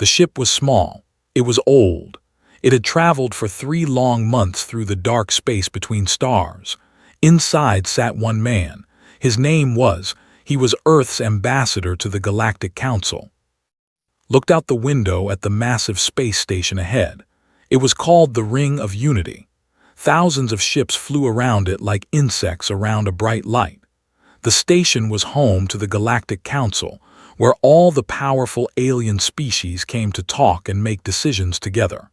The ship was small. It was old. It had traveled for 3 long months through the dark space between stars. Inside sat one man. His name was, he was Earth's ambassador to the Galactic Council. Looked out the window at the massive space station ahead. It was called the Ring of Unity. Thousands of ships flew around it like insects around a bright light. The station was home to the Galactic Council, where all the powerful alien species came to talk and make decisions together.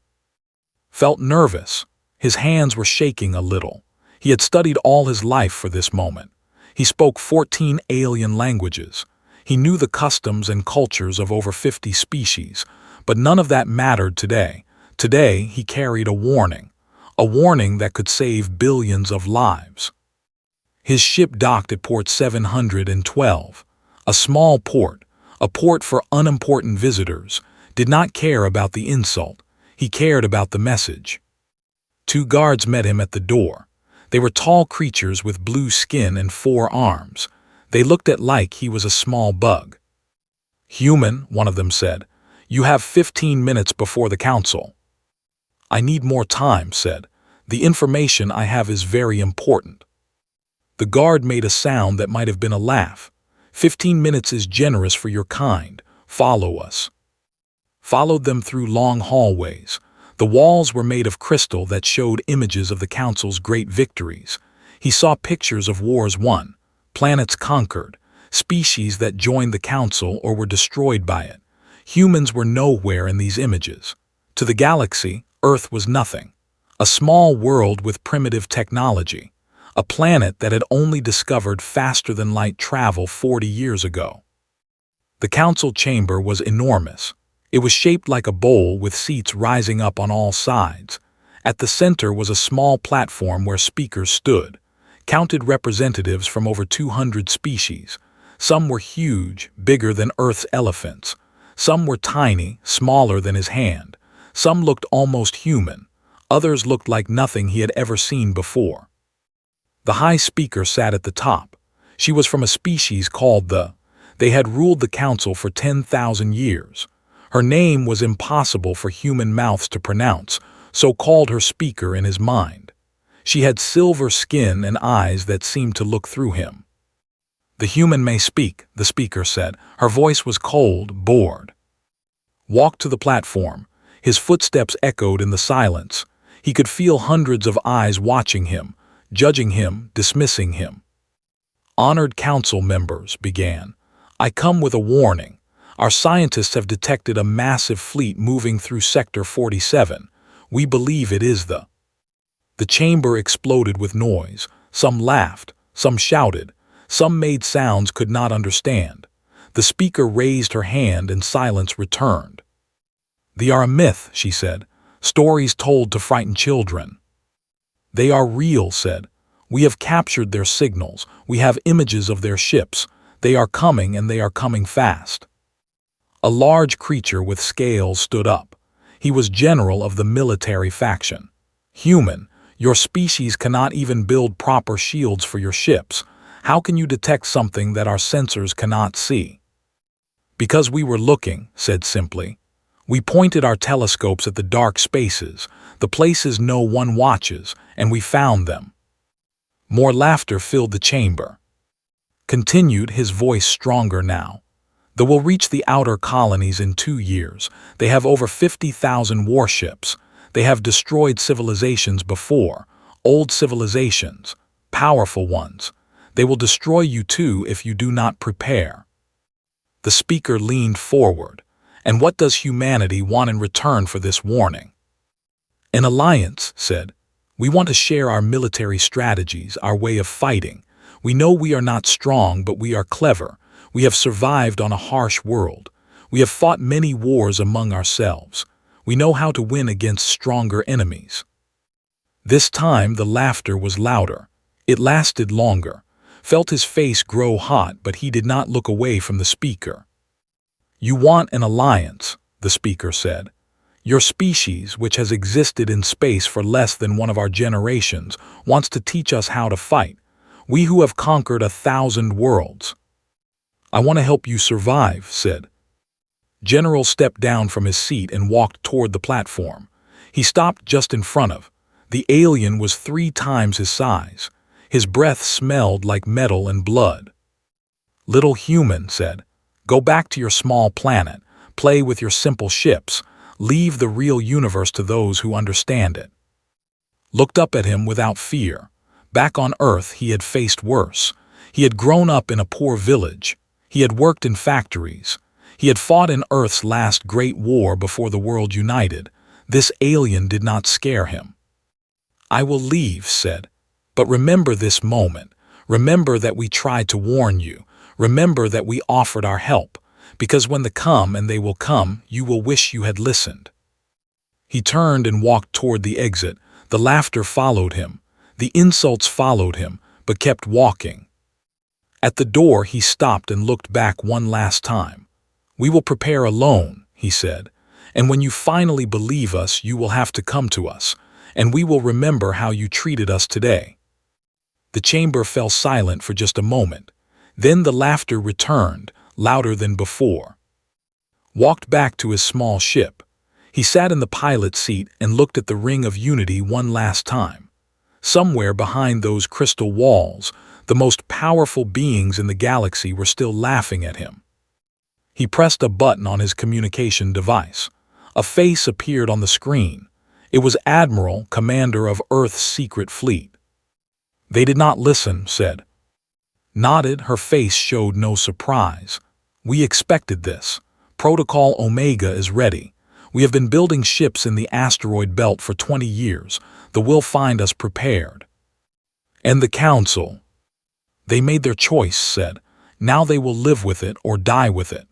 Felt nervous. His hands were shaking a little. He had studied all his life for this moment. He spoke 14 alien languages. He knew the customs and cultures of over 50 species, but none of that mattered today. Today, he carried a warning that could save billions of lives. His ship docked at port 712, a small port, a port for unimportant visitors, did not care about the insult. He cared about the message. 2 guards met him at the door. They were tall creatures with blue skin and 4 arms. They looked at like he was a small bug. "Human," one of them said, "you have 15 minutes before the council." "I need more time," said. "The information I have is very important." The guard made a sound that might have been a laugh. 15 minutes is generous for your kind. Follow us." Followed them through long hallways. The walls were made of crystal that showed images of the Council's great victories. He saw pictures of wars won, planets conquered, species that joined the Council or were destroyed by it. Humans were nowhere in these images. To the galaxy, Earth was nothing. A small world with primitive technology. A planet that had only discovered faster-than-light travel 40 years ago. The council chamber was enormous. It was shaped like a bowl with seats rising up on all sides. At the center was a small platform where speakers stood, counted representatives from over 200 species. Some were huge, bigger than Earth's elephants. Some were tiny, smaller than his hand. Some looked almost human. Others looked like nothing he had ever seen before. The high speaker sat at the top. She was from a species called They had ruled the council for 10,000 years. Her name was impossible for human mouths to pronounce, so called her speaker in his mind. She had silver skin and eyes that seemed to look through him. "The human may speak," the speaker said. Her voice was cold, bored. Walked to the platform. His footsteps echoed in the silence. He could feel hundreds of eyes watching him, judging him, dismissing him. "Honored council members," began. "I come with a warning. Our scientists have detected a massive fleet moving through Sector 47. We believe it is the..." The chamber exploded with noise. Some laughed, some shouted, some made sounds could not understand. The speaker raised her hand and silence returned. "They are a myth," she said. "Stories told to frighten children." "They are real," said. "We have captured their signals. We have images of their ships. They are coming, and they are coming fast." A large creature with scales stood up. He was general of the military faction. "Human, your species cannot even build proper shields for your ships. How can you detect something that our sensors cannot see?" "Because we were looking," said simply. "We pointed our telescopes at the dark spaces, the places no one watches, and we found them." More laughter filled the chamber. Continued, his voice stronger now. "They will reach the outer colonies in 2 years. They have over 50,000 warships. They have destroyed civilizations before, old civilizations, powerful ones. They will destroy you too if you do not prepare." The speaker leaned forward. "And what does humanity want in return for this warning?" "An alliance," said. "We want to share our military strategies, our way of fighting. We know we are not strong, but we are clever. We have survived on a harsh world. We have fought many wars among ourselves. We know how to win against stronger enemies." This time the laughter was louder. It lasted longer. Felt his face grow hot, but he did not look away from the speaker. "You want an alliance," the speaker said. "Your species, which has existed in space for less than one of our generations, wants to teach us how to fight. We who have conquered 1,000 worlds." "I want to help you survive," said. General stepped down from his seat and walked toward the platform. He stopped just in front of. The alien was 3 times his size. His breath smelled like metal and blood. "Little human," said, "go back to your small planet, play with your simple ships, leave the real universe to those who understand it." Looked up at him without fear. Back on Earth he had faced worse. He had grown up in a poor village. He had worked in factories. He had fought in Earth's last great war before the world united. This alien did not scare him. "I will leave," said, "but remember this moment. Remember that we tried to warn you. Remember that we offered our help, because when they come, and they will come, you will wish you had listened." He turned and walked toward the exit. The laughter followed him. The insults followed him, but kept walking. At the door he stopped and looked back one last time. "We will prepare alone," he said, "and when you finally believe us, you will have to come to us, and we will remember how you treated us today." The chamber fell silent for just a moment. Then the laughter returned, louder than before. Walked back to his small ship. He sat in the pilot's seat and looked at the ring of unity one last time. Somewhere behind those crystal walls, the most powerful beings in the galaxy were still laughing at him. He pressed a button on his communication device. A face appeared on the screen. It was Admiral, commander of Earth's secret fleet. "They did not listen," said. Nodded, her face showed no surprise. "We expected this. Protocol Omega is ready. We have been building ships in the asteroid belt for 20 years. The will find us prepared." "And the Council?" "They made their choice," said. "Now they will live with it or die with it."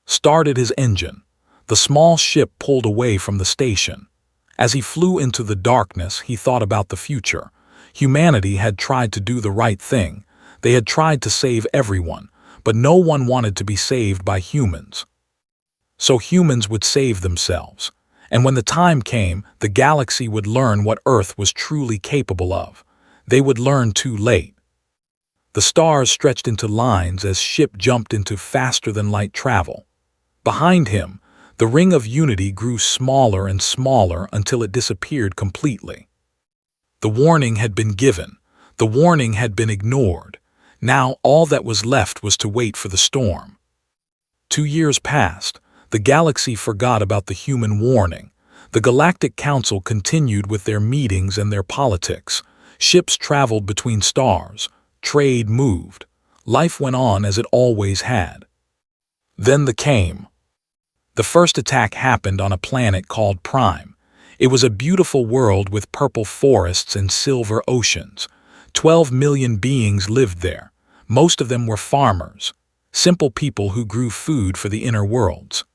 Started his engine. The small ship pulled away from the station. As he flew into the darkness, he thought about the future. Humanity had tried to do the right thing. They had tried to save everyone, but no one wanted to be saved by humans. So humans would save themselves. And when the time came, the galaxy would learn what Earth was truly capable of. They would learn too late. The stars stretched into lines as ship jumped into faster-than-light travel. Behind him, the ring of unity grew smaller and smaller until it disappeared completely. The warning had been given. The warning had been ignored. Now all that was left was to wait for the storm. 2 years passed. The galaxy forgot about the human warning. The Galactic Council continued with their meetings and their politics. Ships traveled between stars. Trade moved. Life went on as it always had. Then came. The first attack happened on a planet called Prime. It was a beautiful world with purple forests and silver oceans. 12 million beings lived there. Most of them were farmers, simple people who grew food for the inner worlds.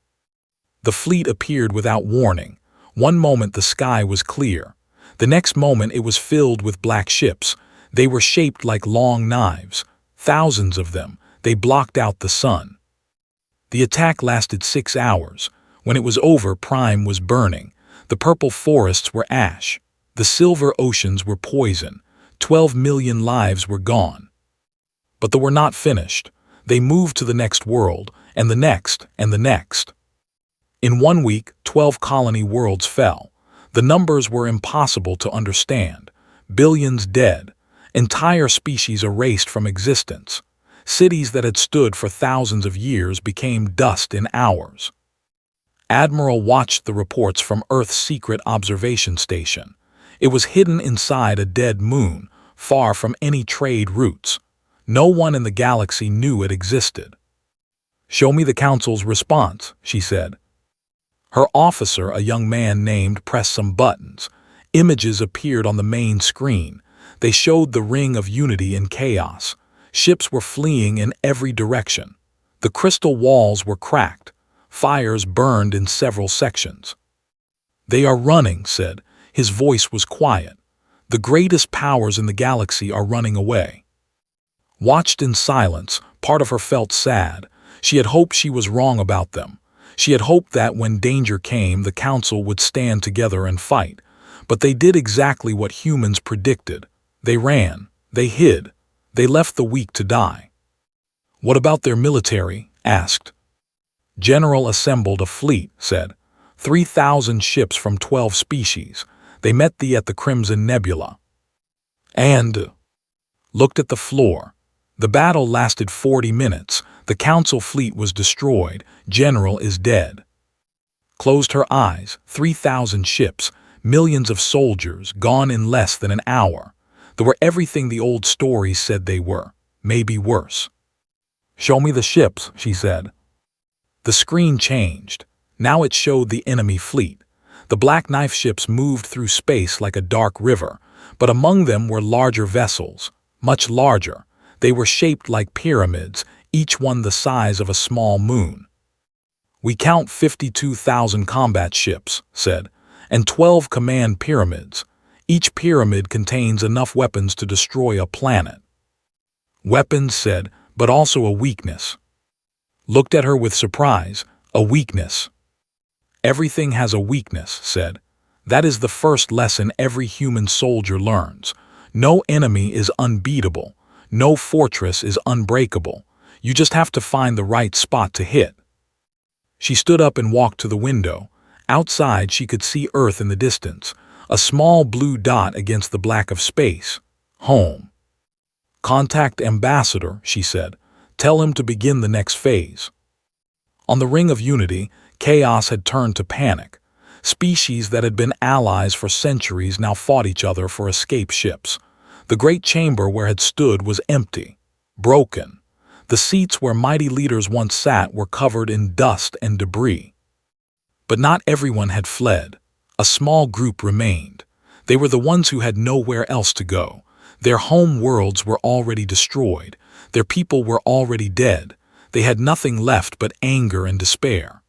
The fleet appeared without warning. One moment the sky was clear. The next moment it was filled with black ships. They were shaped like long knives. Thousands of them. They blocked out the sun. The attack lasted 6 hours. When it was over, Prime was burning. The purple forests were ash. The silver oceans were poison. 12 million lives were gone. But they were not finished. They moved to the next world, and the next, and the next. In 1 week, 12 colony worlds fell. The numbers were impossible to understand. Billions dead. Entire species erased from existence. Cities that had stood for thousands of years became dust in hours. Admiral watched the reports from Earth's secret observation station. It was hidden inside a dead moon, far from any trade routes. No one in the galaxy knew it existed. "Show me the Council's response," she said. Her officer, a young man named, pressed some buttons. Images appeared on the main screen. They showed the ring of unity in chaos. Ships were fleeing in every direction. The crystal walls were cracked. Fires burned in several sections. "They are running," said. His voice was quiet. "The greatest powers in the galaxy are running away." Watched in silence, part of her felt sad. She had hoped she was wrong about them. She had hoped that when danger came, the Council would stand together and fight. But they did exactly what humans predicted. They ran. They hid. They left the weak to die. "What about their military?" asked. General assembled a fleet, said. 3,000 ships from 12 species. They met thee at the Crimson Nebula. And looked at the floor. The battle lasted 40 minutes. The council fleet was destroyed. General is dead. Closed her eyes. 3,000 ships, millions of soldiers, gone in less than an hour. They were everything the old stories said they were, maybe worse. Show me the ships, she said. The screen changed. Now it showed the enemy fleet. The Black Knife ships moved through space like a dark river, but among them were larger vessels, much larger. They were shaped like pyramids, each one the size of a small moon. We count 52,000 combat ships, said, and 12 command pyramids. Each pyramid contains enough weapons to destroy a planet. Weapons, said, but also a weakness. Looked at her with surprise. A weakness. Everything has a weakness, said. That is the first lesson every human soldier learns. No enemy is unbeatable. No fortress is unbreakable. You just have to find the right spot to hit. She stood up and walked to the window. Outside she could see Earth in the distance, a small blue dot against the black of space. Home. Contact Ambassador, she said. Tell him to begin the next phase. On the Ring of Unity, chaos had turned to panic. Species that had been allies for centuries now fought each other for escape ships. The great chamber where had stood was empty, broken. The seats where mighty leaders once sat were covered in dust and debris. But not everyone had fled. A small group remained. They were the ones who had nowhere else to go. Their home worlds were already destroyed. Their people were already dead. They had nothing left but anger and despair.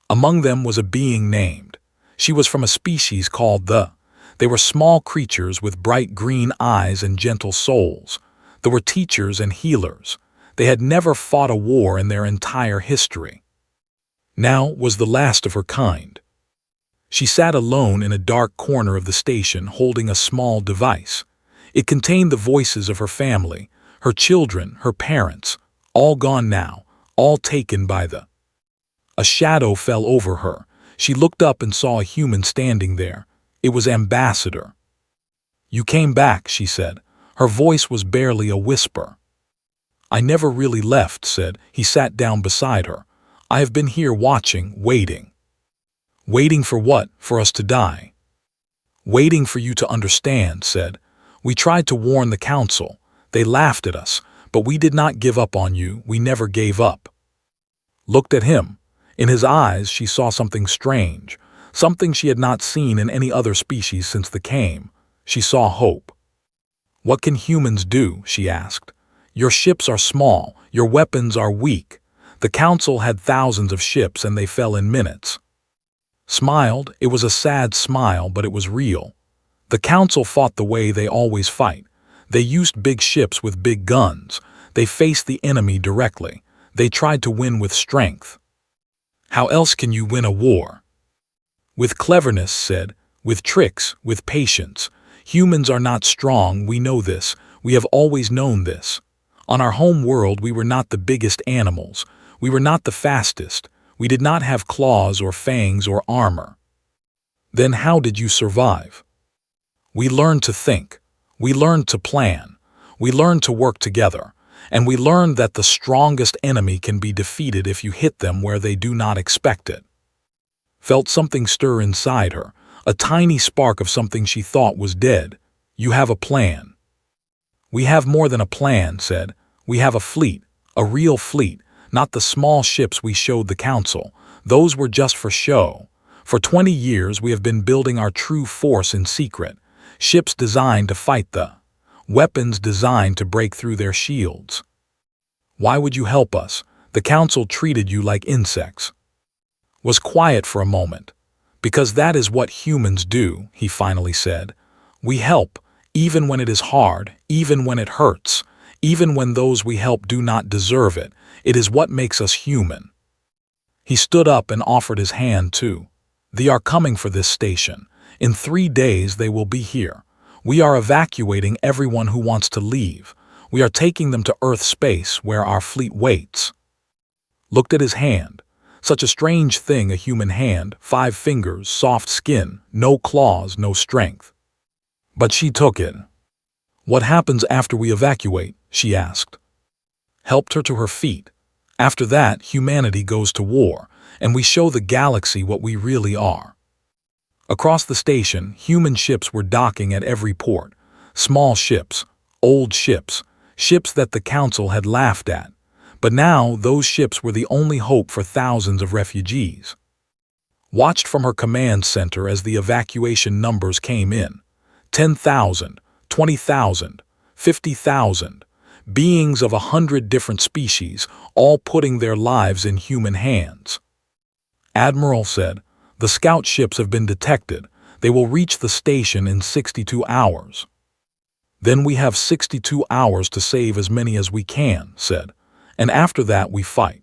Among them was a being named. She was from a species called the. They were small creatures with bright green eyes and gentle souls. They were teachers and healers. They had never fought a war in their entire history. Now was the last of her kind. She sat alone in a dark corner of the station holding a small device. It contained the voices of her family, her children, her parents, all gone now, all taken by the. A shadow fell over her. She looked up and saw a human standing there. It was Ambassador. You came back, she said. Her voice was barely a whisper. I never really left, said. He sat down beside her. I have been here watching, waiting. Waiting for what? For us to die. Waiting for you to understand, said. We tried to warn the council. They laughed at us, but we did not give up on you. We never gave up. Looked at him. In his eyes she saw something strange, something she had not seen in any other species since the came. She saw hope. What can humans do? She asked. Your ships are small, your weapons are weak. The council had thousands of ships and they fell in minutes. Smiled, it was a sad smile, but it was real. The council fought the way they always fight. They used big ships with big guns. They faced the enemy directly. They tried to win with strength. How else can you win a war? With cleverness, said, with tricks, with patience. Humans are not strong, we know this. We have always known this. On our home world we were not the biggest animals. We were not the fastest. We did not have claws or fangs or armor. Then how did you survive? We learned to think. We learned to plan. We learned to work together. And we learned that the strongest enemy can be defeated if you hit them where they do not expect it. Felt something stir inside her, a tiny spark of something she thought was dead. You have a plan. We have more than a plan, said. We have a fleet, a real fleet, not the small ships we showed the council. Those were just for show. For 20 years we have been building our true force in secret. Ships designed to fight the. Weapons designed to break through their shields. Why would you help us? The council treated you like insects. Was quiet for a moment. Because that is what humans do, he finally said. We help, even when it is hard, even when it hurts, even when those we help do not deserve it. It is what makes us human. He stood up and offered his hand too. They are coming for this station. In 3 days they will be here. We are evacuating everyone who wants to leave. We are taking them to Earth space where our fleet waits. Looked at his hand. Such a strange thing, a human hand, 5 fingers, soft skin, no claws, no strength. But she took it. "What happens after we evacuate?" she asked. Helped her to her feet. "After that, humanity goes to war, and we show the galaxy what we really are." Across the station, human ships were docking at every port. Small ships, old ships, ships that the Council had laughed at. But now those ships were the only hope for thousands of refugees. Watched from her command center as the evacuation numbers came in. 10,000, 20,000, 50,000. Beings of 100 different species, all putting their lives in human hands. Admiral said, "The scout ships have been detected. They will reach the station in 62 hours. Then we have 62 hours to save as many as we can," said. "And after that we fight."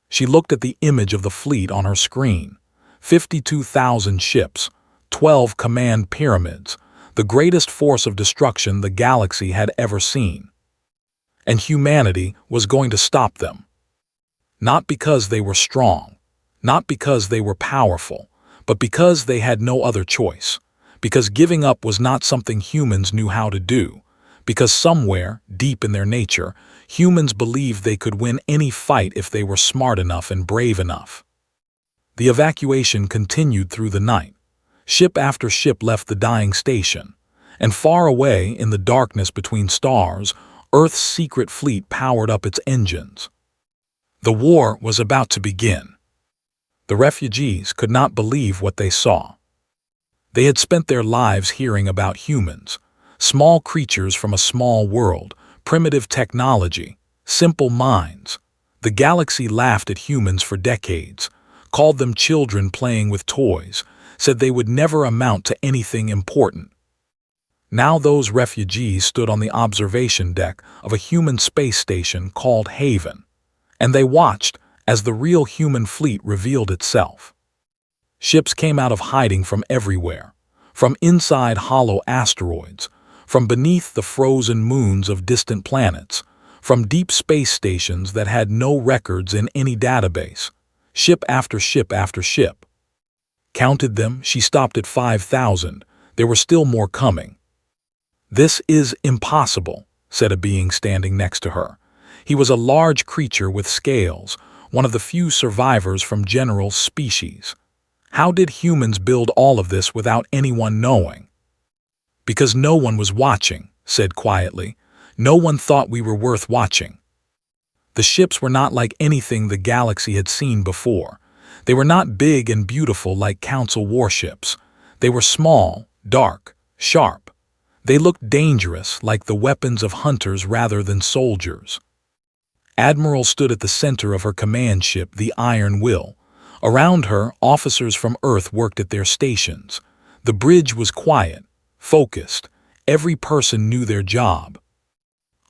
She looked at the image of the fleet on her screen. 52,000 ships, 12 command pyramids, the greatest force of destruction the galaxy had ever seen. And humanity was going to stop them. Not because they were strong, not because they were powerful, but because they had no other choice. Because giving up was not something humans knew how to do. Because somewhere, deep in their nature, humans believed they could win any fight if they were smart enough and brave enough. The evacuation continued through the night. Ship after ship left the dying station, and far away in the darkness between stars, Earth's secret fleet powered up its engines. The war was about to begin. The refugees could not believe what they saw. They had spent their lives hearing about humans, small creatures from a small world, primitive technology, simple minds. The galaxy laughed at humans for decades, called them children playing with toys, said they would never amount to anything important. Now those refugees stood on the observation deck of a human space station called Haven, and they watched as the real human fleet revealed itself. Ships came out of hiding from everywhere, from inside hollow asteroids, from beneath the frozen moons of distant planets, from deep space stations that had no records in any database, ship after ship after ship. Counted them, she stopped at 5,000. There were still more coming. "This is impossible," said a being standing next to her. He was a large creature with scales, one of the few survivors from General's species. "How did humans build all of this without anyone knowing?" "Because no one was watching," said quietly. "No one thought we were worth watching." The ships were not like anything the galaxy had seen before. They were not big and beautiful like Council warships. They were small, dark, sharp. They looked dangerous, like the weapons of hunters rather than soldiers. Admiral stood at the center of her command ship, the Iron Will. Around her, officers from Earth worked at their stations. The bridge was quiet, focused. Every person knew their job.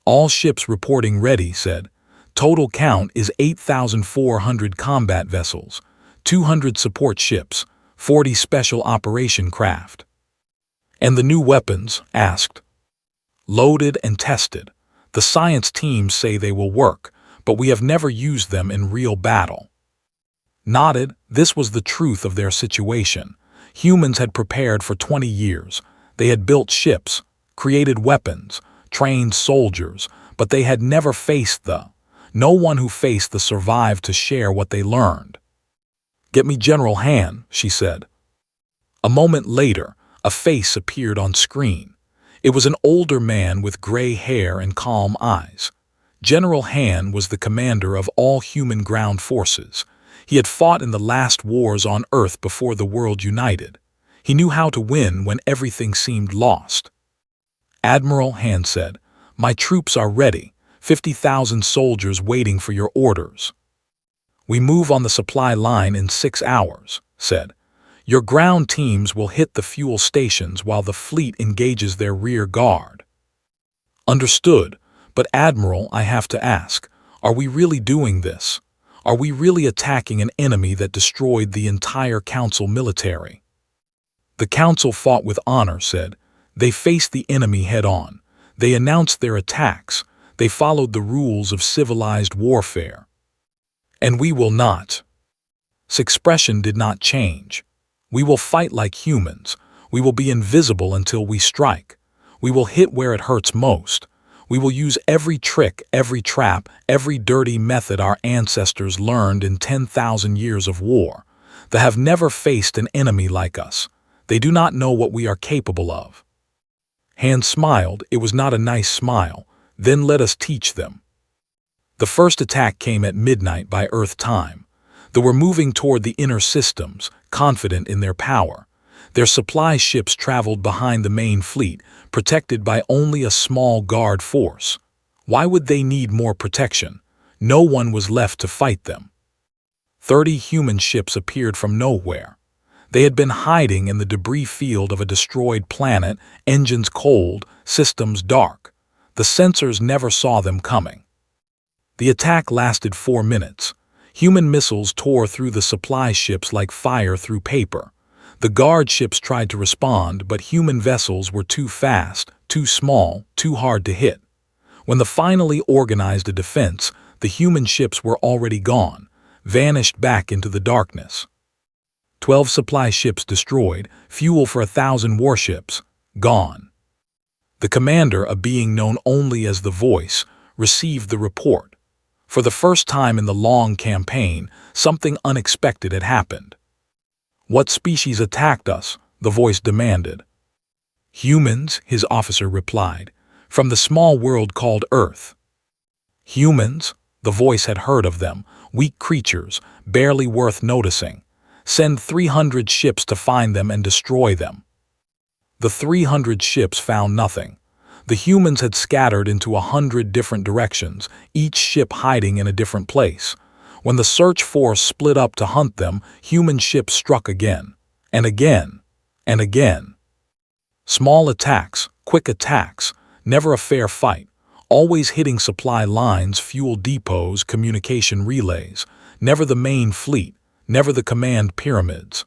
"All ships reporting ready," said. "Total count is 8,400 combat vessels, 200 support ships, 40 special operation craft." "And the new weapons?" asked. "Loaded and tested. The science teams say they will work, but we have never used them in real battle." Nodded. This was the truth of their situation. Humans had prepared for 20 years. They had built ships, created weapons, trained soldiers, but they had never faced no one who faced the survived to share what they learned. "Get me General Han," she said. A moment later, a face appeared on screen. It was an older man with gray hair and calm eyes. General Han was the commander of all human ground forces. He had fought in the last wars on Earth before the world united. He knew how to win when everything seemed lost. "Admiral," Han said, "my troops are ready, 50,000 soldiers waiting for your orders." "We move on the supply line in 6 hours, said. "Your ground teams will hit the fuel stations while the fleet engages their rear guard." "Understood, but Admiral, I have to ask, are we really doing this? Are we really attacking an enemy that destroyed the entire Council military?" "The Council fought with honor," said. "They faced the enemy head-on. They announced their attacks. They followed the rules of civilized warfare. And we will not." His expression did not change. "We will fight like humans. We will be invisible until we strike. We will hit where it hurts most. We will use every trick, every trap, every dirty method our ancestors learned in 10,000 years of war. They have never faced an enemy like us. They do not know what we are capable of." Hans smiled. It was not a nice smile. "Then let us teach them." The first attack came at midnight by Earth time. They were moving toward the inner systems, confident in their power. Their supply ships traveled behind the main fleet, protected by only a small guard force. Why would they need more protection? No one was left to fight them. 30 human ships appeared from nowhere. They had been hiding in the debris field of a destroyed planet, engines cold, systems dark. The sensors never saw them coming. The attack lasted 4 minutes. Human missiles tore through the supply ships like fire through paper. The guard ships tried to respond, but human vessels were too fast, too small, too hard to hit. When they finally organized a defense, the human ships were already gone, vanished back into the darkness. 12 supply ships destroyed, fuel for 1,000 warships, gone. The commander, a being known only as the Voice, received the report. For the first time in the long campaign, something unexpected had happened. "What species attacked us?" the Voice demanded. "Humans," his officer replied, "from the small world called Earth." Humans? The Voice had heard of them, weak creatures, barely worth noticing. Send 300 ships to find them and destroy them. The 300 ships found nothing. The humans had scattered into 100 different directions, each ship hiding in a different place. When the search force split up to hunt them, human ships struck again, and again, and again. Small attacks, quick attacks, never a fair fight, always hitting supply lines, fuel depots, communication relays, never the main fleet, never the command pyramids.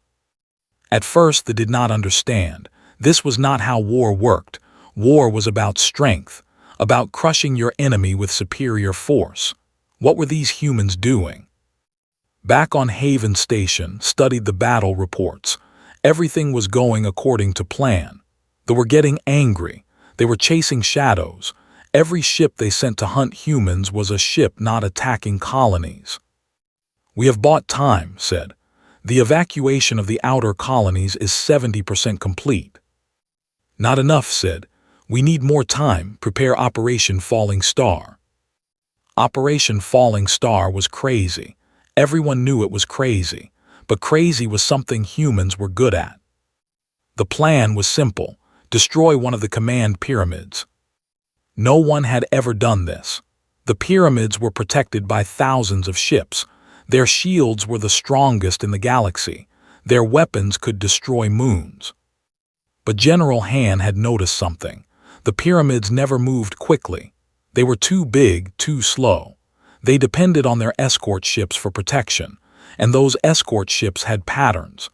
At first they did not understand. This was not how war worked. War was about strength, about crushing your enemy with superior force. What were these humans doing? Back on Haven Station, studied the battle reports. Everything was going according to plan. They were getting angry. They were chasing shadows. Every ship they sent to hunt humans was a ship not attacking colonies. "We have bought time," said. "The evacuation of the outer colonies is 70% complete." "Not enough," said. "We need more time. Prepare Operation Falling Star." Operation Falling Star was crazy. Everyone knew it was crazy, but crazy was something humans were good at. The plan was simple: destroy one of the command pyramids. No one had ever done this. The pyramids were protected by thousands of ships. Their shields were the strongest in the galaxy. Their weapons could destroy moons. But General Han had noticed something. The pyramids never moved quickly. They were too big, too slow. They depended on their escort ships for protection, and those escort ships had patterns.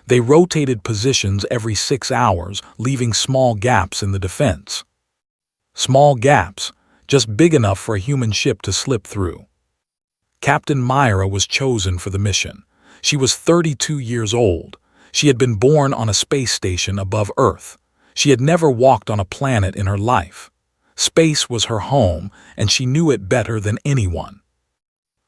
They rotated positions every 6 hours, leaving small gaps in the defense. Small gaps, just big enough for a human ship to slip through. Captain Myra was chosen for the mission. She was 32 years old. She had been born on a space station above Earth. She had never walked on a planet in her life. Space was her home, and she knew it better than anyone.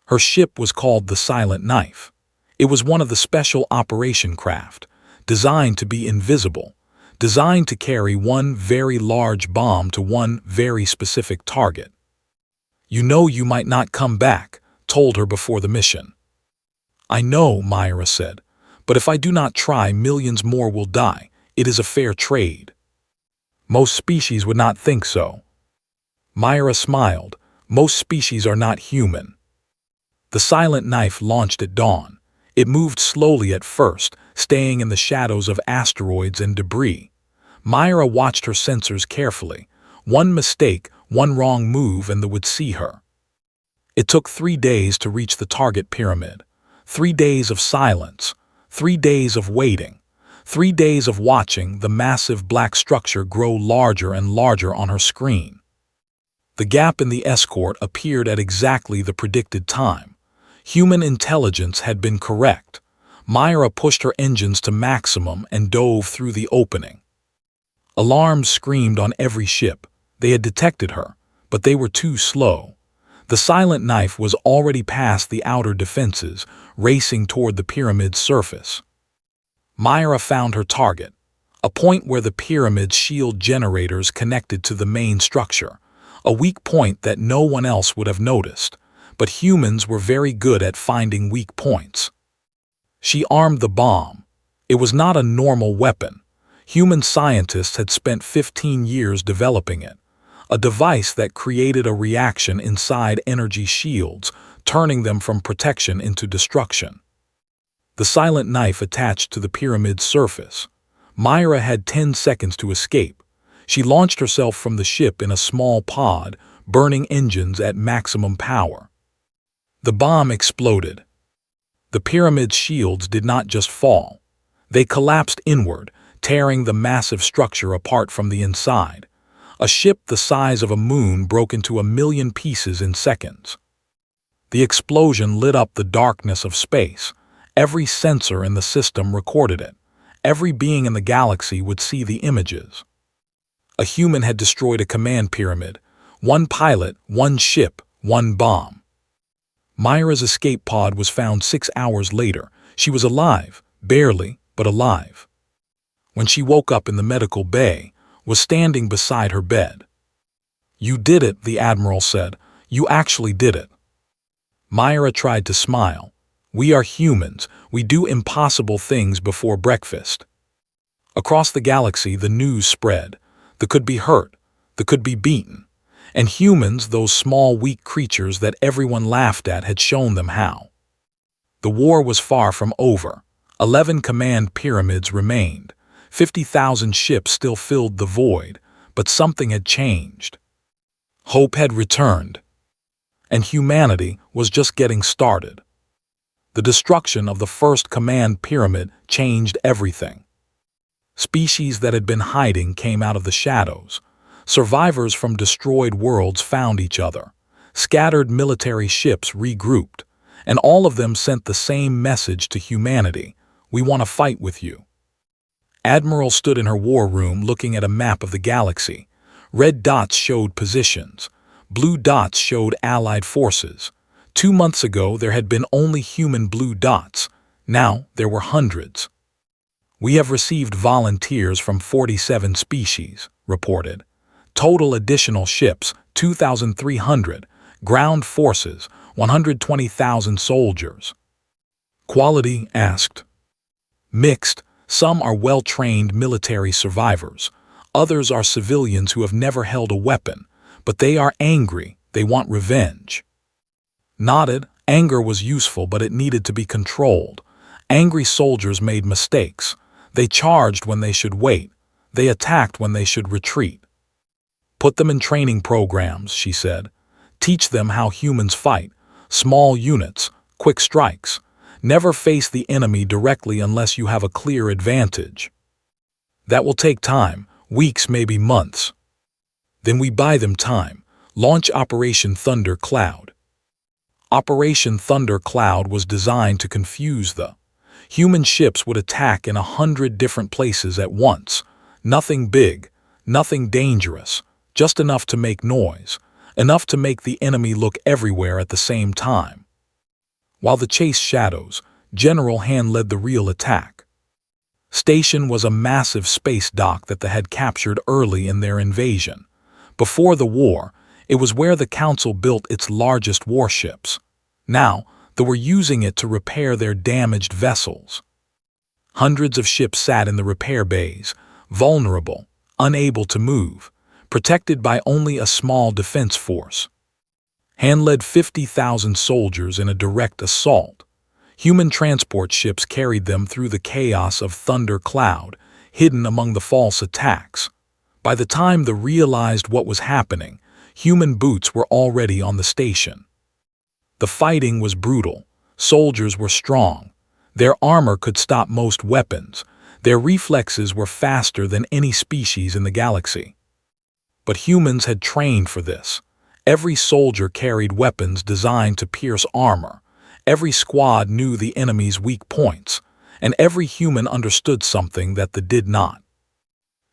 Her ship was called the Silent Knife. It was one of the special operation craft, designed to be invisible, designed to carry one very large bomb to one very specific target. "You know you might not come back," told her before the mission. "I know," Myra said, "but if I do not try, millions more will die. It is a fair trade." "Most species would not think so." Myra smiled. "Most species are not human." The Silent Knife launched at dawn. It moved slowly at first, staying in the shadows of asteroids and debris. Myra watched her sensors carefully. One mistake, one wrong move, and they would see her. It took 3 days to reach the target pyramid. 3 days of silence. 3 days of waiting. 3 days of watching the massive black structure grow larger and larger on her screen. The gap in the escort appeared at exactly the predicted time. Human intelligence had been correct. Myra pushed her engines to maximum and dove through the opening. Alarms screamed on every ship. They had detected her, but they were too slow. The silent knife was already past the outer defenses, racing toward the pyramid's surface. Myra found her target, a point where the pyramid's shield generators connected to the main structure, a weak point that no one else would have noticed, but humans were very good at finding weak points. She armed the bomb. It was not a normal weapon. Human scientists had spent 15 years developing it, a device that created a reaction inside energy shields, turning them from protection into destruction. The silent knife attached to the pyramid's surface. Myra had 10 seconds to escape. She launched herself from the ship in a small pod, burning engines at maximum power. The bomb exploded. The pyramid's shields did not just fall. They collapsed inward, tearing the massive structure apart from the inside. A ship the size of a moon broke into 1,000,000 pieces in seconds. The explosion lit up the darkness of space. Every sensor in the system recorded it. Every being in the galaxy would see the images. A human had destroyed a command pyramid. One pilot, one ship, one bomb. Myra's escape pod was found 6 hours later. She was alive, barely, but alive. When she woke up in the medical bay, was standing beside her bed. "You did it," the Admiral said. "You actually did it." Myra tried to smile. "We are humans. We do impossible things before breakfast." Across the galaxy, the news spread. They could be hurt. They could be beaten. And humans, those small, weak creatures that everyone laughed at, had shown them how. The war was far from over. 11 command pyramids remained. 50,000 ships still filled the void, but something had changed. Hope had returned, and humanity was just getting started. The destruction of the first command pyramid changed everything. Species that had been hiding came out of the shadows. Survivors from destroyed worlds found each other. Scattered military ships regrouped, and all of them sent the same message to humanity: "We want to fight with you." Admiral stood in her war room looking at a map of the galaxy. Red dots showed positions. Blue dots showed allied forces. 2 months ago there had been only human blue dots. Now there were hundreds. "We have received volunteers from 47 species," reported. "Total additional ships, 2,300. Ground forces, 120,000 soldiers." "Quality?" asked. "Mixed. Some are well-trained military survivors. Others are civilians who have never held a weapon, but they are angry. They want revenge." Nodded. Anger was useful, but it needed to be controlled. Angry soldiers made mistakes. They charged when they should wait. They attacked when they should retreat. "Put them in training programs," she said. "Teach them how humans fight. Small units, quick strikes. Never face the enemy directly unless you have a clear advantage." "That will take time, weeks, maybe months." "Then we buy them time. Launch Operation Thunder Cloud." Operation Thunder Cloud was designed to confuse the human ships would attack in 100 different places at once. Nothing big, nothing dangerous, just enough to make noise, enough to make the enemy look everywhere at the same time. While the chase shadows, General Han led the real attack. Station was a massive space dock that they had captured early in their invasion. Before the war, it was where the Council built its largest warships. Now, they were using it to repair their damaged vessels. Hundreds of ships sat in the repair bays, vulnerable, unable to move, protected by only a small defense force. Han led 50,000 soldiers in a direct assault. Human transport ships carried them through the chaos of Thunder Cloud, hidden among the false attacks. By the time they realized what was happening, human boots were already on the station. The fighting was brutal. Soldiers were strong. Their armor could stop most weapons. Their reflexes were faster than any species in the galaxy. But humans had trained for this. Every soldier carried weapons designed to pierce armor. Every squad knew the enemy's weak points. and every human understood something that they did not.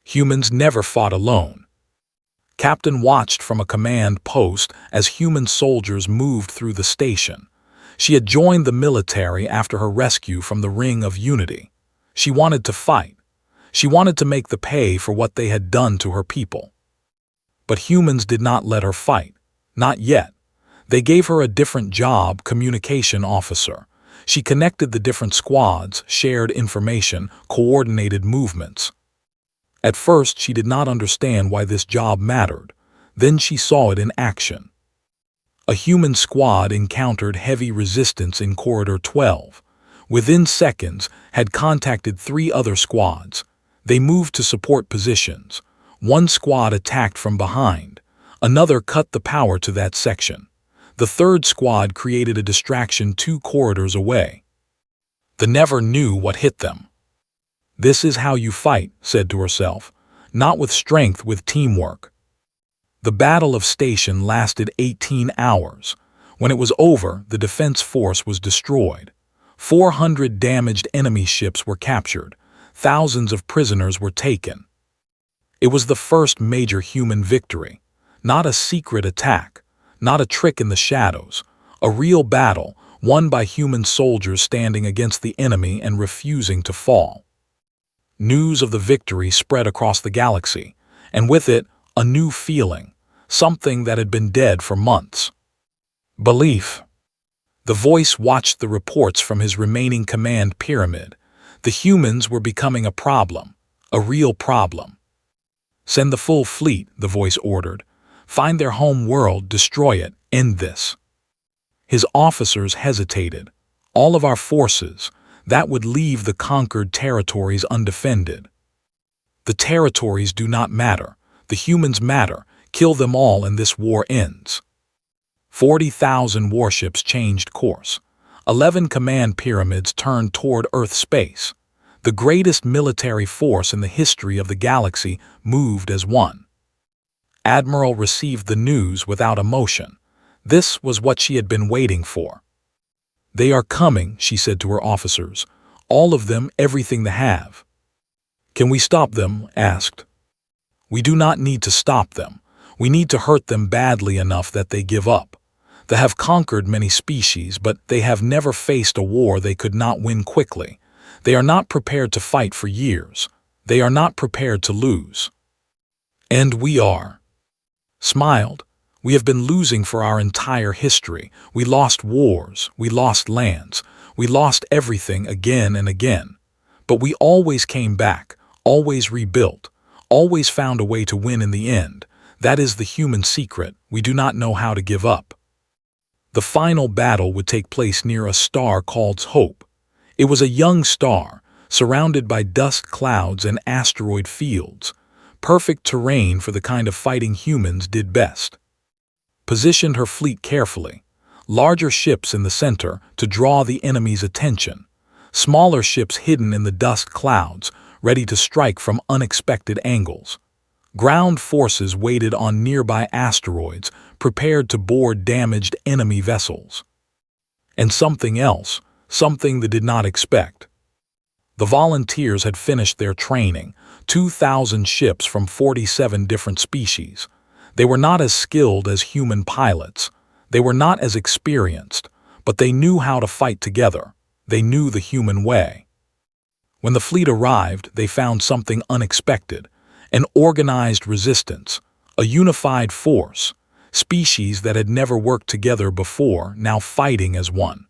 Humans never fought alone. Captain watched from a command post as human soldiers moved through the station. She had joined the military after her rescue from the Ring of Unity. She wanted to fight. She wanted to make the pay for what they had done to her people. But humans did not let her fight. Not yet. They gave her a different job, communication officer. She connected the different squads, shared information, coordinated movements. At first, she did not understand why this job mattered. Then she saw it in action. A human squad encountered heavy resistance in Corridor 12. Within seconds, had contacted 3 other squads. They moved to support positions. One squad attacked from behind. Another cut the power to that section. The third squad created a distraction 2 corridors away. They never knew what hit them. "This is how you fight," said to herself. "Not with strength, with teamwork." The Battle of Station lasted 18 hours. When it was over, the defense force was destroyed. 400 damaged enemy ships were captured. Thousands of prisoners were taken. It was the first major human victory. Not a secret attack. Not a trick in the shadows. A real battle, won by human soldiers standing against the enemy and refusing to fall. News of the victory spread across the galaxy, and with it, a new feeling, something that had been dead for months. Belief. The voice watched the reports from his remaining command pyramid. The humans were becoming a problem, a real problem. "Send the full fleet," the voice ordered. "Find their home world, destroy it, end this." His officers hesitated. "All of our forces, that would leave the conquered territories undefended." "The territories do not matter. The humans matter. Kill them all and this war ends." 40,000 warships changed course. 11 command pyramids turned toward Earth space. The greatest military force in the history of the galaxy moved as one. Admiral received the news without emotion. This was what she had been waiting for. "They are coming," she said to her officers. "All of them, everything they have." "Can we stop them?" asked. "We do not need to stop them. We need to hurt them badly enough that they give up. They have conquered many species, but they have never faced a war they could not win quickly. They are not prepared to fight for years. They are not prepared to lose." "And we are." Smiled. "We have been losing for our entire history. We lost wars, we lost lands, we lost everything again and again. But we always came back, always rebuilt, always found a way to win in the end. That is the human secret. We do not know how to give up." The final battle would take place near a star called Hope. It was a young star, surrounded by dust clouds and asteroid fields. Perfect terrain for the kind of fighting humans did best. Positioned her fleet carefully. Larger ships in the center to draw the enemy's attention. Smaller ships hidden in the dust clouds, ready to strike from unexpected angles. Ground forces waited on nearby asteroids, prepared to board damaged enemy vessels. And something else, something they did not expect. The volunteers had finished their training, 2,000 ships from 47 different species. They were not as skilled as human pilots. They were not as experienced, but they knew how to fight together. They knew the human way. When the fleet arrived, they found something unexpected. An organized resistance, a unified force, species that had never worked together before, now fighting as one.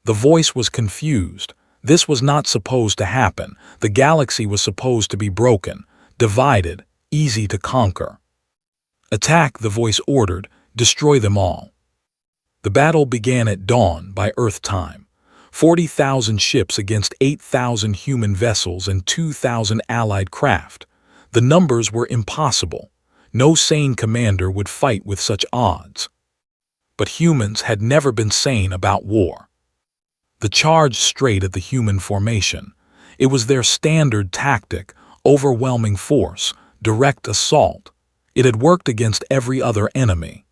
The voice was confused. This was not supposed to happen. The galaxy was supposed to be broken, divided, easy to conquer. "Attack," the voice ordered. "Destroy them all." The battle began at dawn by Earth time. 40,000 ships against 8,000 human vessels and 2,000 allied craft. The numbers were impossible. No sane commander would fight with such odds. But humans had never been sane about war. The charge straight at the human formation. It was their standard tactic, overwhelming force, direct assault. It had worked against every other enemy.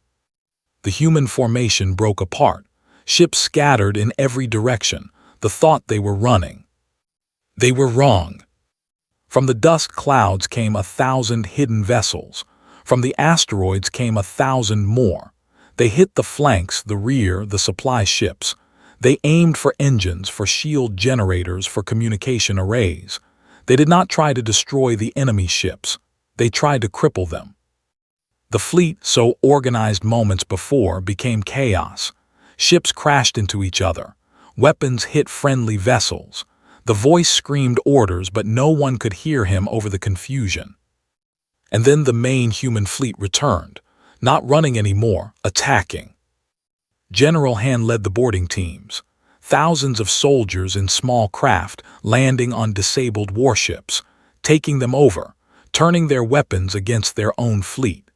The human formation broke apart. Ships scattered in every direction. The thought they were running. They were wrong. From the dust clouds came 1,000 hidden vessels. From the asteroids came 1,000 more. They hit the flanks, the rear, the supply ships. They aimed for engines, for shield generators, for communication arrays. They did not try to destroy the enemy ships. They tried to cripple them. The fleet, so organized moments before, became chaos. Ships crashed into each other. Weapons hit friendly vessels. The voice screamed orders, but no one could hear him over the confusion. And then the main human fleet returned, not running anymore, attacking. General Han led the boarding teams. Thousands of soldiers in small craft landing on disabled warships, taking them over, turning their weapons against their own fleet.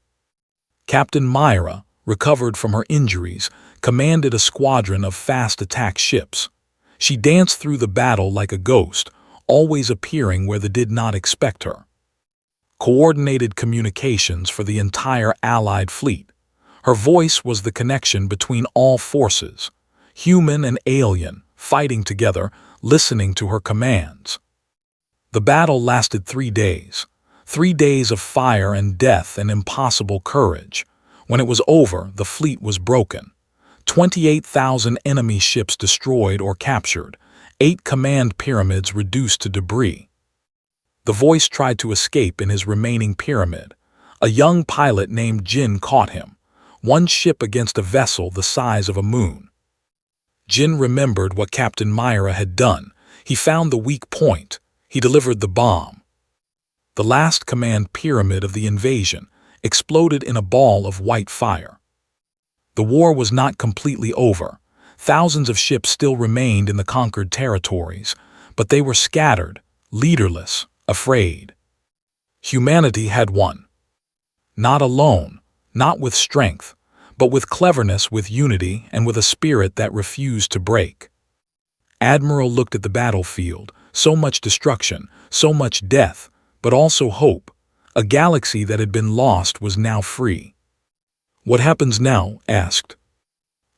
Captain Myra, recovered from her injuries, commanded a squadron of fast attack ships. She danced through the battle like a ghost, always appearing where they did not expect her. Coordinated communications for the entire Allied fleet. Her voice was the connection between all forces, human and alien, fighting together, listening to her commands. The battle lasted 3 days. 3 days of fire and death and impossible courage. When it was over, the fleet was broken. 28,000 enemy ships destroyed or captured, 8 command pyramids reduced to debris. The voice tried to escape in his remaining pyramid. A young pilot named Jin caught him, one ship against a vessel the size of a moon. Jin remembered what Captain Myra had done. He found the weak point. He delivered the bomb. The last command pyramid of the invasion exploded in a ball of white fire. The war was not completely over. Thousands of ships still remained in the conquered territories, but they were scattered, leaderless, afraid. Humanity had won. Not alone, not with strength, but with cleverness, with unity, and with a spirit that refused to break. Admiral looked at the battlefield, so much destruction, so much death, but also hope. A galaxy that had been lost was now free. "What happens now?" asked.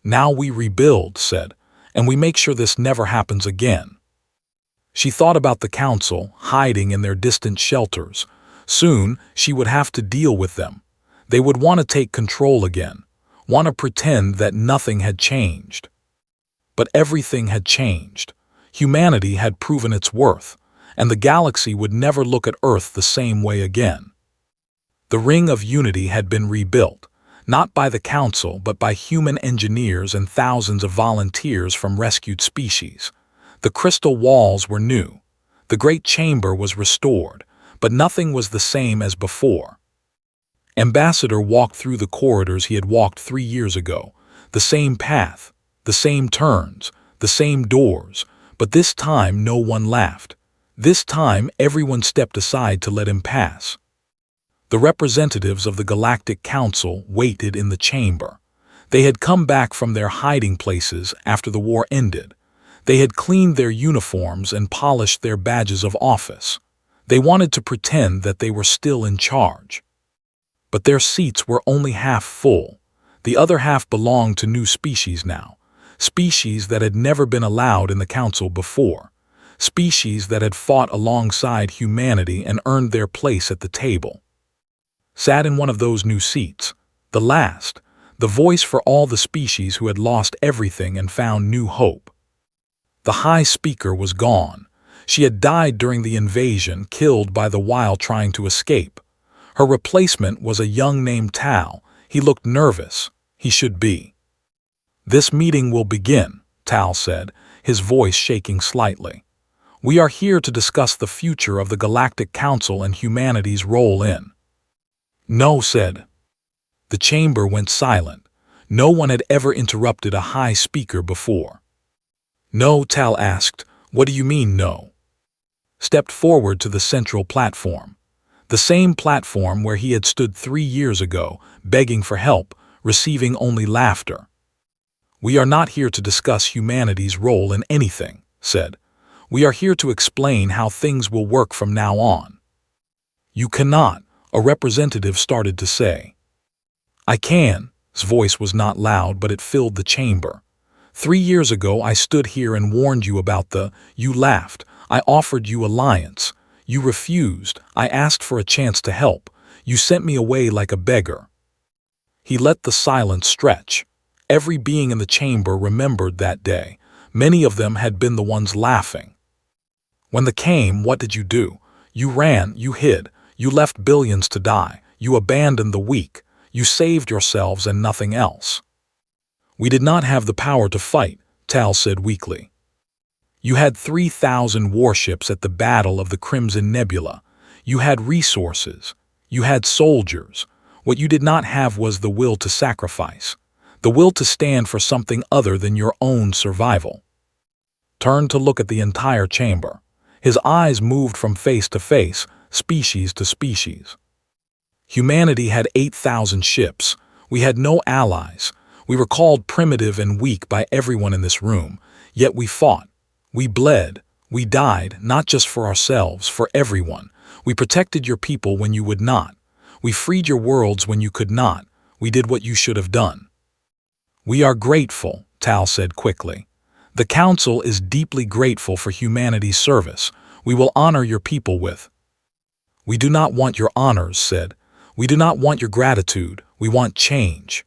"Now we rebuild," said, "and we make sure this never happens again." She thought about the council, hiding in their distant shelters. Soon, she would have to deal with them. They would want to take control again, want to pretend that nothing had changed. But everything had changed. Humanity had proven its worth, and the galaxy would never look at Earth the same way again. The Ring of Unity had been rebuilt, not by the Council but by human engineers and thousands of volunteers from rescued species. The crystal walls were new. The Great Chamber was restored, but nothing was the same as before. Ambassador walked through the corridors he had walked 3 years ago, the same path, the same turns, the same doors, but this time no one laughed. This time everyone stepped aside to let him pass. The representatives of the Galactic Council waited in the chamber. They had come back from their hiding places after the war ended. They had cleaned their uniforms and polished their badges of office. They wanted to pretend that they were still in charge. But their seats were only half full. The other half belonged to new species now, species that had never been allowed in the Council before, species that had fought alongside humanity and earned their place at the table. Sat in one of those new seats, the last, the voice for all the species who had lost everything and found new hope. The High Speaker was gone. She had died during the invasion, killed by the while trying to escape. Her replacement was a young named Tal. He looked nervous. He should be. "This meeting will begin," Tal said, his voice shaking slightly. "We are here to discuss the future of the Galactic Council and humanity's role in." "No," said. The chamber went silent. No one had ever interrupted a High Speaker before. "No," Tal asked. "What do you mean, no?" Stepped forward to the central platform. The same platform where he had stood 3 years ago, begging for help, receiving only laughter. "We are not here to discuss humanity's role in anything," said. "We are here to explain how things will work from now on." "You cannot," a representative started to say. "I can." His voice was not loud, but it filled the chamber. 3 years ago I stood here and warned you about the. You laughed. I offered you alliance. You refused. I asked for a chance to help. You sent me away like a beggar." He let the silence stretch. Every being in the chamber remembered that day. Many of them had been the ones laughing. "When the came, what did you do? You ran, you hid, you left billions to die, you abandoned the weak, you saved yourselves and nothing else." "We did not have the power to fight," Tal said weakly. "You had 3,000 warships at the Battle of the Crimson Nebula. You had resources. You had soldiers. What you did not have was the will to sacrifice, the will to stand for something other than your own survival." Turned to look at the entire chamber. His eyes moved from face to face, species to species. Humanity had 8,000 ships. We had no allies. We were called primitive and weak by everyone in this room, yet we fought. We bled. We died, not just for ourselves, for everyone. We protected your people when you would not. We freed your worlds when you could not. We did what you should have done. "We are grateful," Tal said quickly. "The Council is deeply grateful for humanity's service. We will honor your people with—" "We do not want your honors," said. "We do not want your gratitude. We want change."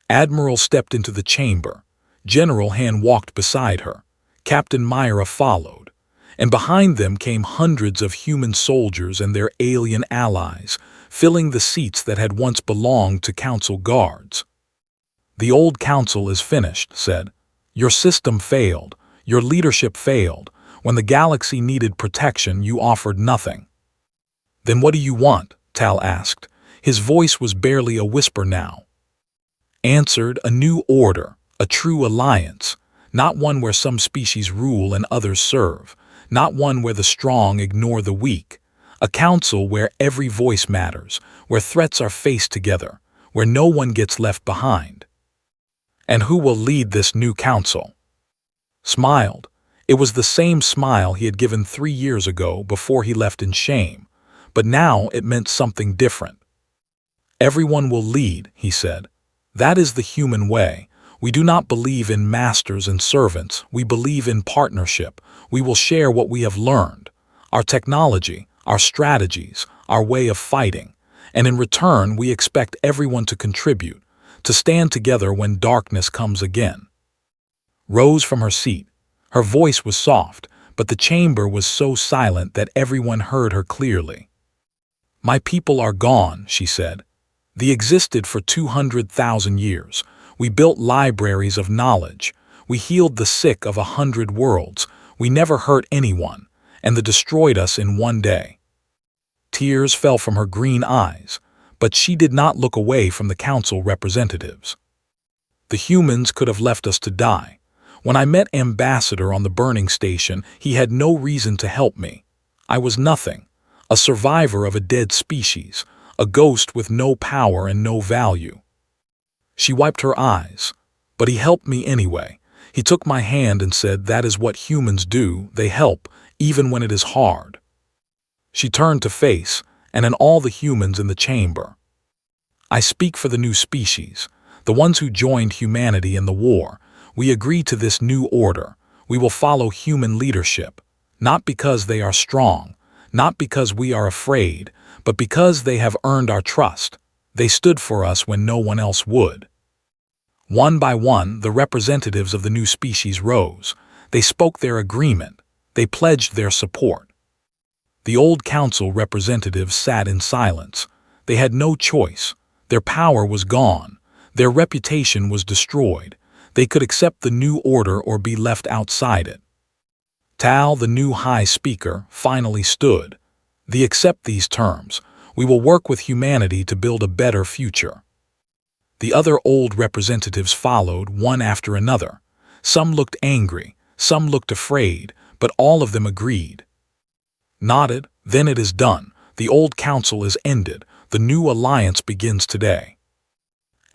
Admiral stepped into the chamber. General Han walked beside her. Captain Myra followed. And behind them came hundreds of human soldiers and their alien allies, filling the seats that had once belonged to Council guards. "The old Council is finished," said. "Your system failed. Your leadership failed. When the galaxy needed protection, you offered nothing." "Then what do you want?" Tal asked. His voice was barely a whisper now. "Answered, a new order, a true alliance. Not one where some species rule and others serve. Not one where the strong ignore the weak. A council where every voice matters, where threats are faced together, where no one gets left behind." "And who will lead this new council?" Smiled. It was the same smile he had given 3 years ago before he left in shame, but now it meant something different. "Everyone will lead," he said. "That is the human way. We do not believe in masters and servants. We believe in partnership. We will share what we have learned, our technology, our strategies, our way of fighting, and in return we expect everyone to contribute, to stand together when darkness comes again." Rose from her seat. Her voice was soft, but the chamber was so silent that everyone heard her clearly. "My people are gone," she said. "They existed for 200,000 years. We built libraries of knowledge. We healed the sick of 100 worlds. We never hurt anyone, and they destroyed us in one day." Tears fell from her green eyes, but she did not look away from the council representatives. "The humans could have left us to die. When I met Ambassador on the burning station, he had no reason to help me. I was nothing, a survivor of a dead species, a ghost with no power and no value." She wiped her eyes. "But he helped me anyway. He took my hand and said that is what humans do, they help, even when it is hard." She turned to face, and in all the humans in the chamber. "I speak for the new species, the ones who joined humanity in the war. We agree to this new order. We will follow human leadership, not because they are strong, not because we are afraid, but because they have earned our trust. They stood for us when no one else would." One by one, the representatives of the new species rose. They spoke their agreement. They pledged their support. The old council representatives sat in silence. They had no choice. Their power was gone. Their reputation was destroyed. They could accept the new order or be left outside it. Tal, the new High Speaker, finally stood. "They accept these terms. We will work with humanity to build a better future." The other old representatives followed, one after another. Some looked angry, some looked afraid, but all of them agreed. Nodded. "Then it is done. The old council is ended. The new alliance begins today."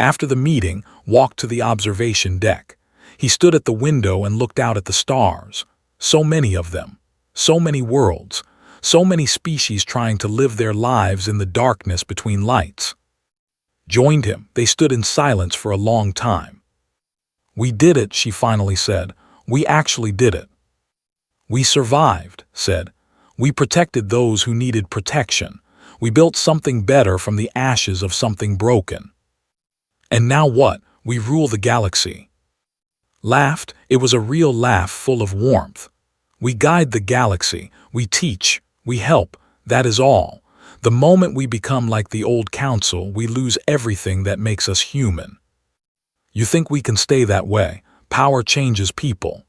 After the meeting, walked to the observation deck. He stood at the window and looked out at the stars. So many of them. So many worlds. So many species trying to live their lives in the darkness between lights. Joined him. They stood in silence for a long time. "We did it," she finally said. "We actually did it." We survived, said. We protected those who needed protection. We built something better from the ashes of something broken. And now what? We rule the galaxy. Laughed, it was a real laugh full of warmth. We guide the galaxy, we teach, we help, that is all. The moment we become like the old council, we lose everything that makes us human. You think we can stay that way? Power changes people.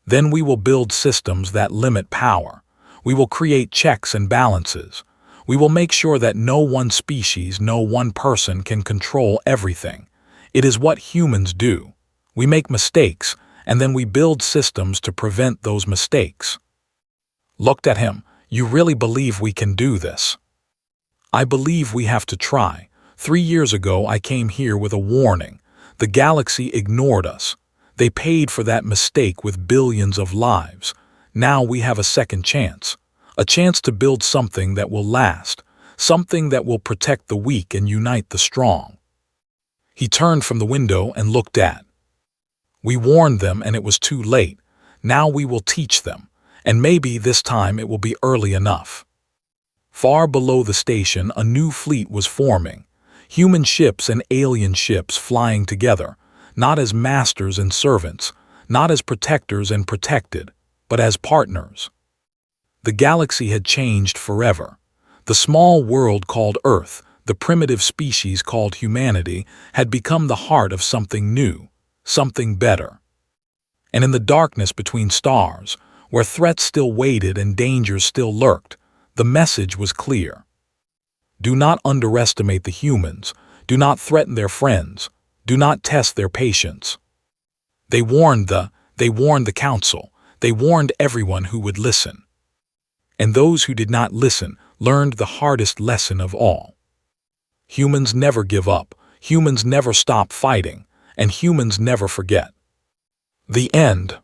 Then we will build systems that limit power. We will create checks and balances. We will make sure that no one species, no one person can control everything. It is what humans do. We make mistakes, and then we build systems to prevent those mistakes. Looked at him. You really believe we can do this? I believe we have to try. 3 years ago I came here with a warning. The galaxy ignored us. They paid for that mistake with billions of lives. Now we have a second chance. A chance to build something that will last. Something that will protect the weak and unite the strong. He turned from the window and looked at. We warned them and it was too late. Now we will teach them. And maybe this time it will be early enough. Far below the station, a new fleet was forming. Human ships and alien ships flying together, not as masters and servants, not as protectors and protected, but as partners. The galaxy had changed forever. The small world called Earth, the primitive species called humanity, had become the heart of something new, something better. And in the darkness between stars, where threats still waited and dangers still lurked, the message was clear. Do not underestimate the humans. Do not threaten their friends. Do not test their patience. They warned the council. They warned everyone who would listen. And those who did not listen learned the hardest lesson of all. Humans never give up. Humans never stop fighting. And humans never forget. The end.